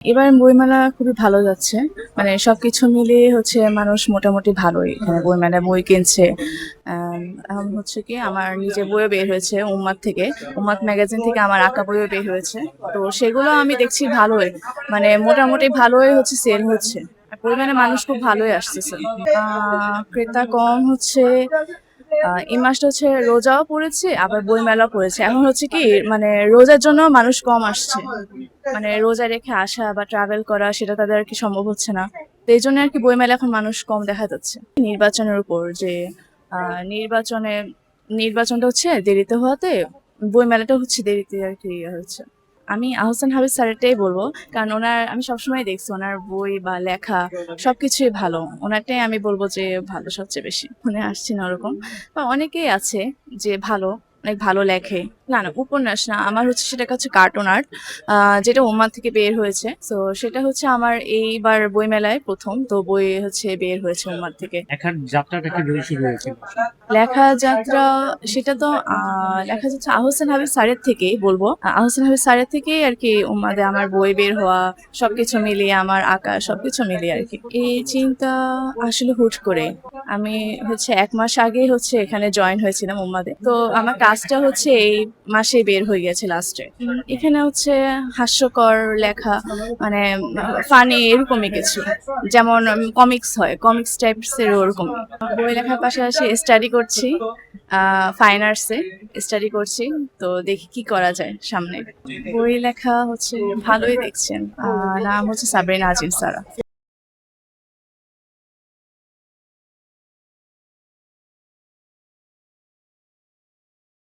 এবার বইমেলা খুবই ভালো যাচ্ছে। মানে সবকিছু মিলিয়ে হচ্ছে মানুষ মোটামুটি ভালোই এখানে বইমেলায় বই কিনছে। এখন হচ্ছে কি আমার নিজের বইও বের হয়েছে উম্মাদ থেকে। উম্মাদ ম্যাগাজিন থেকে আমার আঁকা বইও বের হয়েছে। তো সেগুলো আমি দেখছি ভালোই। মানে মোটামুটি ভালোই হচ্ছে সেল হচ্ছে। আর পরিমাণে মানুষ খুব ভালোই আসতেছে। ক্রেতা কম হচ্ছে এই মাসটা হচ্ছে রোজাও পড়েছে আবার বইমেলাও পড়েছে। এখন হচ্ছে কি মানে রোজার জন্য মানুষ কম আসছে। মানে রোজা রেখে আসা বা ট্রাভেল করা সেটা তাদের আর কি সম্ভব হচ্ছে না। তো এই জন্য আর কি বইমেলা এখন মানুষ কম দেখা যাচ্ছে। নির্বাচনের উপর যে নির্বাচনে নির্বাচনটা হচ্ছে দেরিতে হওয়াতে বইমেলাটা হচ্ছে দেরিতে আর কি ইয়ে হচ্ছে। আমি আহসান হাবিব স্যারেরটাই বলবো, কারণ আমি সবসময় দেখছি ওনার বই বা লেখা সবকিছুই ভালো। ওনারটাই আমি বলবো যে ভালো সবচেয়ে বেশি। মনে আসছে না ওরকম বা অনেকেই আছে যে ভালো, অনেক ভালো লেখে। না না, উপন্যাস না, আমার হচ্ছে সেটা হচ্ছে কার্টুন আর্ট, যেটা ওমান থেকে বের হয়েছে। তো সেটা হচ্ছে আমার এইবার বইমেলায় প্রথম তো বই হচ্ছে বের হয়েছে ওমান থেকে। লেখার যাত্রাটা কিভাবে শুরু হয়েছিল? লেখা যাত্রা সেটা তো লেখা যাত্রা আহসান হাবিব স্যারের থেকেই বলবো। আহসান হাবিব স্যারের থেকেই আর কি আমাদের আমার বই বের হওয়া সবকিছু মিলিয়ে আমার আঁকা সবকিছু মিলিয়ে আর কি এই চিন্তা আসলে হুট করে। আমি হচ্ছে 1 মাস আগেই হচ্ছে এখানে জয়েন হয়েছিলাম উম্মাদে। তো আমার কাজটা হচ্ছে এই মাসে বের হয়ে গেছে লাস্টে। এখানে হচ্ছে হাস্যকর লেখা, মানে ফানি এরকমই কিছু, যেমন কমিক্স হয়, কমিক্স টাইপস এর ওরকম। বই লেখার পাশাপাশি স্টাডি করছি, ফাইন আর্টসে স্টাডি করছি। তো দেখি কি করা যায় সামনে। বই লেখা হচ্ছে ভালোই দেখছেন। নাম হচ্ছে সাবরিনা আজিম সারা।